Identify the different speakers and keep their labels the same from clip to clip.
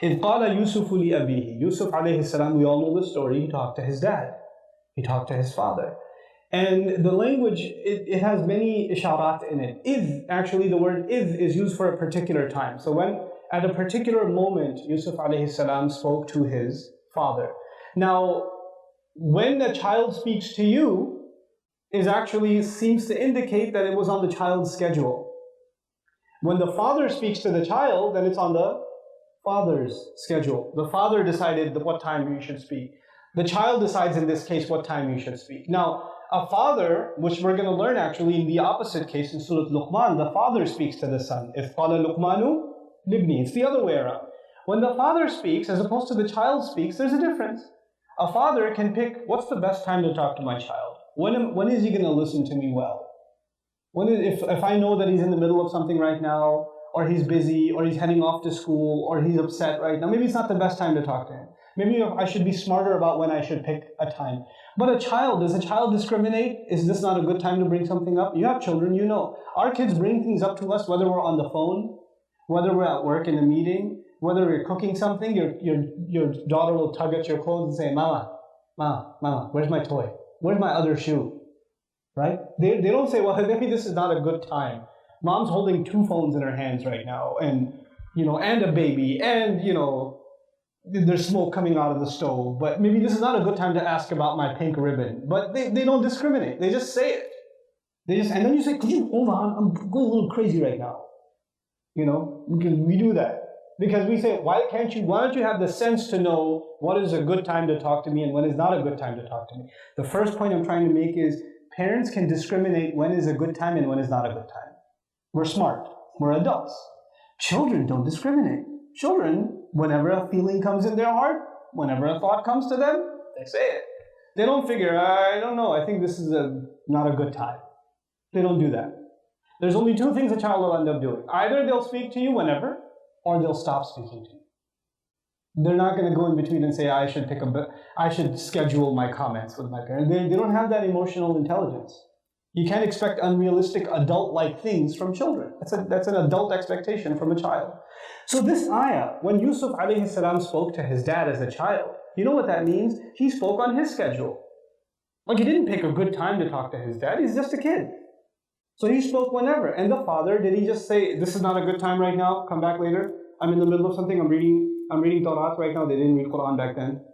Speaker 1: إِذْ قَالَ يُوسُفُ لِأَبِيهِ. Yusuf alayhi salam, we all know the story, he talked to his dad. He talked to his father. And the language, it has many isharat in it. Idh, actually the word idh is used for a particular time. So when, at a particular moment, Yusuf alayhi salam spoke to his father. Now, when a child speaks to you, is actually seems to indicate that it was on the child's schedule. When the father speaks to the child, then it's on the father's schedule. The father decided what time you should speak. The child decides in this case what time you should speak. Now, a father, which we're going to learn actually in the opposite case in Surah Luqman, the father speaks to the son. If qala Luqmanu libni, it's the other way around. When the father speaks, as opposed to the child speaks, there's a difference. A father can pick, what's the best time to talk to my child? When is he going to listen to me well? If I know that he's in the middle of something right now, or he's busy, or he's heading off to school, or he's upset right now, maybe it's not the best time to talk to him. Maybe I should be smarter about when I should pick a time. But a child, does a child discriminate? Is this not a good time to bring something up? You have children, you know. Our kids bring things up to us, whether we're on the phone, whether we're at work in a meeting, whether we're cooking something, your daughter will tug at your clothes and say, Mama, where's my toy? Where's my other shoe? Right? They don't say, well, maybe this is not a good time. Mom's holding 2 phones in her hands right now, and a baby, and there's smoke coming out of the stove, but maybe this is not a good time to ask about my pink ribbon. But they don't discriminate. They just say it. And then you say, could you hold on? I'm going a little crazy right now. Because we do that. Because we say, why don't you have the sense to know what is a good time to talk to me and when is not a good time to talk to me? The first point I'm trying to make is parents can discriminate when is a good time and when is not a good time. We're smart. We're adults. Children don't discriminate. Children, whenever a feeling comes in their heart, whenever a thought comes to them, they say it. They don't figure, I don't know, I think this is not a good time. They don't do that. There's only 2 things a child will end up doing. Either they'll speak to you whenever, or they'll stop speaking to you. They're not going to go in between and say, I should schedule my comments with my parents. They don't have that emotional intelligence. You can't expect unrealistic adult-like things from children. That's an adult expectation from a child. So this ayah, when Yusuf alayhi salam spoke to his dad as a child, you know what that means? He spoke on his schedule. Like, he didn't pick a good time to talk to his dad. He's just a kid. So he spoke whenever. And the father, did he just say, this is not a good time right now, come back later? I'm in the middle of something, I'm reading Torah right now. They didn't read Quran back then.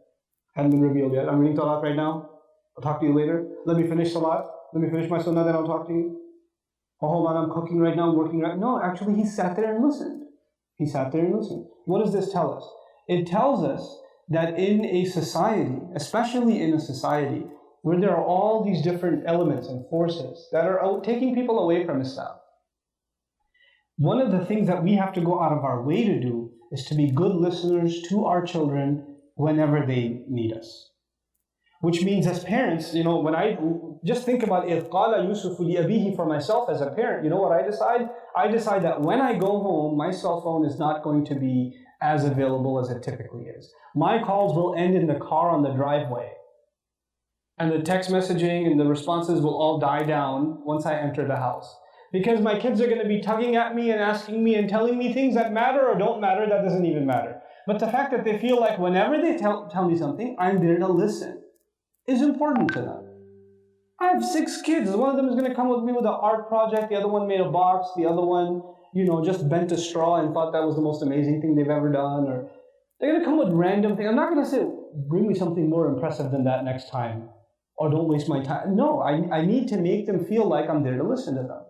Speaker 1: Hadn't been revealed yet. I'm reading Torah right now. I'll talk to you later. Let me finish Salat. Let me finish my sunnah, then I'll talk to you. Oh, hold on, I'm cooking right now, I'm working right now. No, actually he sat there and listened. He sat there and listened. What does this tell us? It tells us that in a society, especially in a society, where there are all these different elements and forces that are taking people away from Islam, one of the things that we have to go out of our way to do is to be good listeners to our children whenever they need us. Which means as parents, when I just think about إِذْ قَالَ يُوسُفُ لِأَبِيهِ for myself as a parent, you know what I decide? I decide that when I go home, my cell phone is not going to be as available as it typically is. My calls will end in the car on the driveway. And the text messaging and the responses will all die down once I enter the house. Because my kids are going to be tugging at me and asking me and telling me things that matter or don't matter, that doesn't even matter. But the fact that they feel like whenever they tell me something, I'm there to listen, is important to them. I have 6 kids. One of them is going to come with me with an art project. The other one made a box. The other one, just bent a straw and thought that was the most amazing thing they've ever done. Or they're going to come with random things. I'm not going to say, bring me something more impressive than that next time. Or don't waste my time. No, I need to make them feel like I'm there to listen to them.